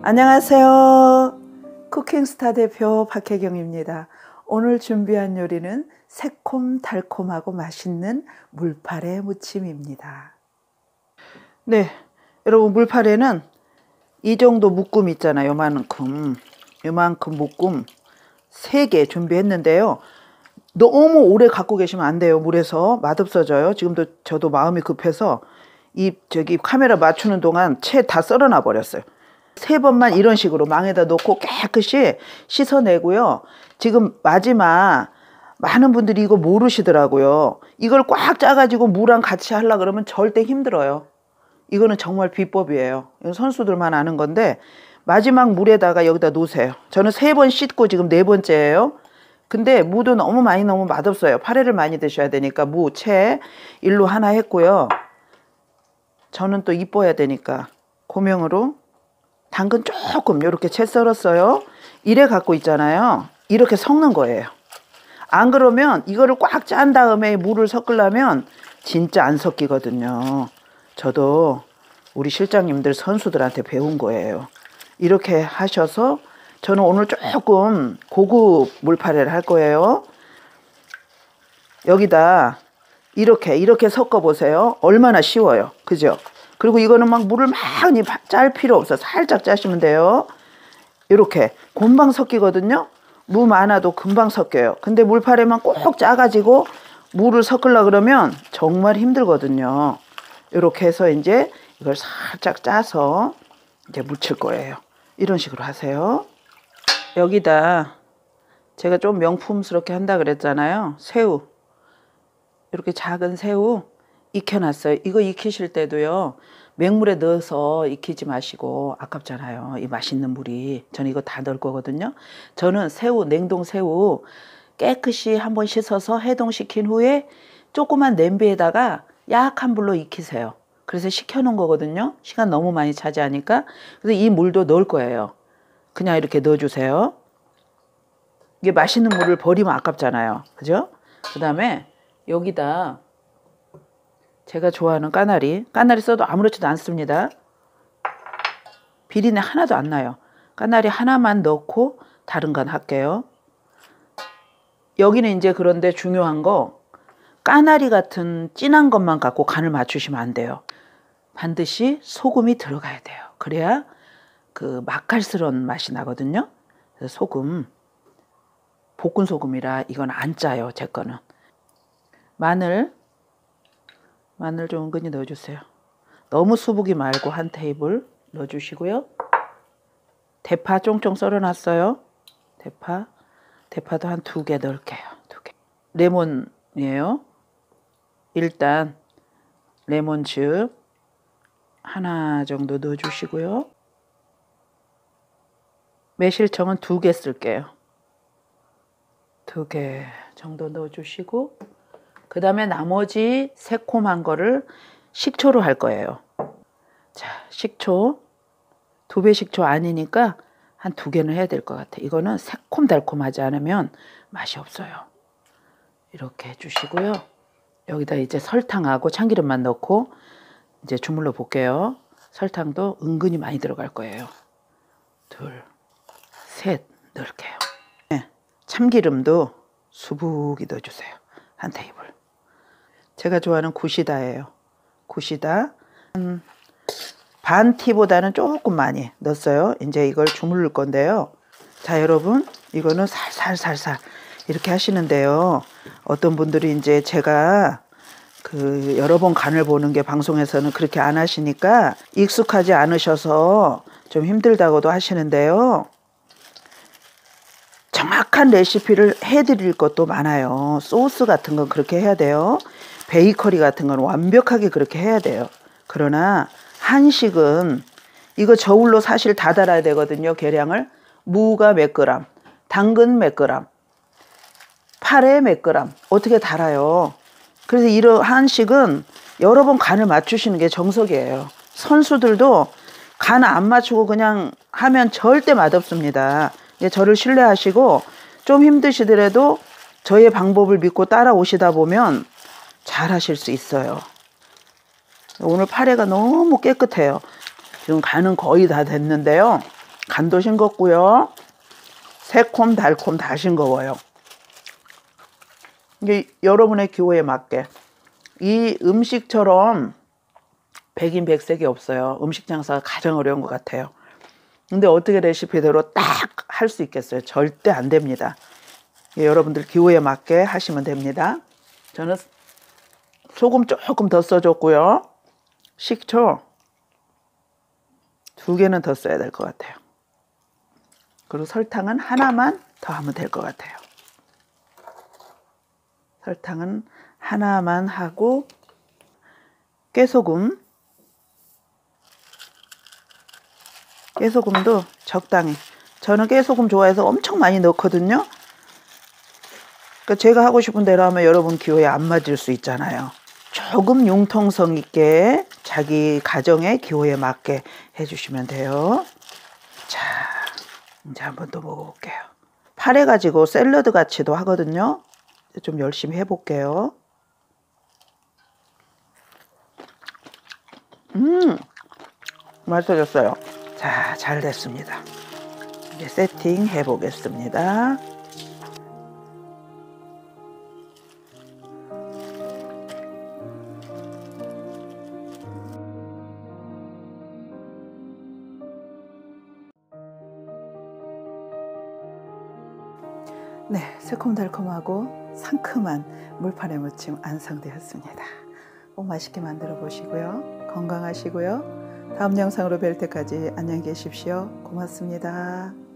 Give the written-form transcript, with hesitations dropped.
안녕하세요. 쿠킹스타 대표 박혜경입니다. 오늘 준비한 요리는 새콤달콤하고 맛있는 물파래 무침입니다. 네, 여러분, 물파래는 이 정도 묶음 있잖아요. 요만큼 묶음 3개 준비했는데요. 너무 오래 갖고 계시면 안 돼요. 물에서 맛없어져요. 지금도 저도 마음이 급해서 카메라 맞추는 동안 채 다 썰어놔 버렸어요. 3번만 이런 식으로 망에다 놓고 깨끗이 씻어내고요. 지금 마지막 많은 분들이 이거 모르시더라고요. 이걸 꽉 짜가지고 무랑 같이 하려고 그러면 절대 힘들어요. 이거는 정말 비법이에요. 이건 선수들만 아는 건데, 마지막 물에다가 여기다 놓으세요. 저는 3번 씻고 지금 4번째예요. 근데 무도 너무 많이 넣으면 맛없어요. 파래를 많이 드셔야 되니까 무, 채 일로 하나 했고요. 저는 또 이뻐야 되니까 고명으로 당근 조금 이렇게 채 썰었어요. 이래 갖고 있잖아요. 이렇게 섞는 거예요. 안 그러면 이거를 꽉 짠 다음에 물을 섞으려면 진짜 안 섞이거든요. 저도 우리 실장님들 선수들한테 배운 거예요. 이렇게 하셔서 저는 오늘 조금 고급 물파래를 할 거예요. 여기다 이렇게 섞어 보세요. 얼마나 쉬워요. 그죠? 그리고 이거는 막 물을 많이 짤 필요 없어. 살짝 짜시면 돼요. 이렇게 금방 섞이거든요. 무 많아도 금방 섞여요. 근데 물파래만 꼭 짜가지고 물을 섞으려고 그러면 정말 힘들거든요. 이렇게 해서 이제 이걸 살짝 짜서 이제 묻힐 거예요. 이런 식으로 하세요. 여기다 제가 좀 명품스럽게 한다 그랬잖아요. 새우, 이렇게 작은 새우 익혀놨어요. 이거 익히실 때도요, 맹물에 넣어서 익히지 마시고 아깝잖아요. 이 맛있는 물이. 저는 이거 다 넣을 거거든요. 저는 새우, 냉동 새우 깨끗이 한번 씻어서 해동시킨 후에 조그만 냄비에다가 약한 불로 익히세요. 그래서 식혀놓은 거거든요. 시간 너무 많이 차지하니까. 그래서 이 물도 넣을 거예요. 그냥 이렇게 넣어주세요. 이게 맛있는 물을 버리면 아깝잖아요. 그죠? 그 다음에 여기다 제가 좋아하는 까나리 써도 아무렇지도 않습니다. 비린내 하나도 안 나요. 까나리 하나만 넣고 다른 건 할게요. 여기는 이제 그런데 중요한 거, 까나리 같은 진한 것만 갖고 간을 맞추시면 안 돼요. 반드시 소금이 들어가야 돼요. 그래야 그 맛깔스러운 맛이 나거든요. 그래서 소금, 볶은 소금이라 이건 안 짜요. 제 거는. 마늘 좀 은근히 넣어주세요. 너무 수북이 말고 한 테이블 넣어주시고요. 대파 쫑쫑 썰어놨어요. 대파도 한 2개 넣을게요. 2개. 레몬이에요. 일단 레몬즙 하나 정도 넣어주시고요. 매실청은 2개 쓸게요. 2개 정도 넣어주시고, 그 다음에 나머지 새콤한 거를 식초로 할 거예요. 자, 식초 2배 식초 아니니까 한 2개는 해야 될 것 같아. 이거는 새콤달콤하지 않으면 맛이 없어요. 이렇게 해주시고요. 여기다 이제 설탕하고 참기름만 넣고 이제 주물러 볼게요. 설탕도 은근히 많이 들어갈 거예요. 2, 3 넣을게요. 네, 참기름도 수북이 넣어주세요. 한 테이블. 제가 좋아하는 구시다예요. 구시다 반 티보다는 조금 많이 넣었어요. 이제 이걸 주물를 건데요. 자, 여러분, 이거는 살살 이렇게 하시는데요. 어떤 분들이 이제 제가 여러 번 간을 보는 게 방송에서는 그렇게 안 하시니까 익숙하지 않으셔서 좀 힘들다고도 하시는데요. 정확한 레시피를 해드릴 것도 많아요. 소스 같은 건 그렇게 해야 돼요. 베이커리 같은 건 완벽하게 그렇게 해야 돼요. 그러나 한식은 이거 저울로 사실 다 달아야 되거든요. 계량을. 무가 몇 그램, 당근 몇 그램, 파래 몇 그램, 어떻게 달아요. 그래서 이런 한식은 여러 번 간을 맞추시는 게 정석이에요. 선수들도 간 안 맞추고 그냥 하면 절대 맛없습니다. 저를 신뢰하시고 좀 힘드시더라도 저의 방법을 믿고 따라오시다 보면 잘 하실 수 있어요. 오늘 파래가 너무 깨끗해요. 지금 간은 거의 다 됐는데요. 간도 싱겁고요. 새콤 달콤 다 싱거워요. 이게 여러분의 기호에 맞게 이 음식처럼 백인 백색이 없어요. 음식 장사가 가장 어려운 것 같아요. 근데 어떻게 레시피대로 딱 할 수 있겠어요? 절대 안 됩니다. 여러분들 기호에 맞게 하시면 됩니다. 저는 소금 조금 더 써줬고요. 식초 2개는 더 써야 될 것 같아요. 그리고 설탕은 하나만 더 하면 될 것 같아요. 설탕은 하나만 하고 깨소금도 적당히. 저는 깨소금 좋아해서 엄청 많이 넣거든요. 그러니까 제가 하고 싶은 대로 하면 여러분 기호에 안 맞을 수 있잖아요. 조금 융통성 있게 자기 가정의 기호에 맞게 해주시면 돼요. 자, 이제 한번 또 먹어볼게요. 파래 가지고 샐러드 같이도 하거든요. 좀 열심히 해볼게요. 맛있어졌어요. 자, 잘 됐습니다. 이제 세팅 해보겠습니다. 네, 새콤달콤하고 상큼한 물파래 무침 완성되었습니다. 꼭 맛있게 만들어 보시고요. 건강하시고요. 다음 영상으로 뵐 때까지 안녕히 계십시오. 고맙습니다.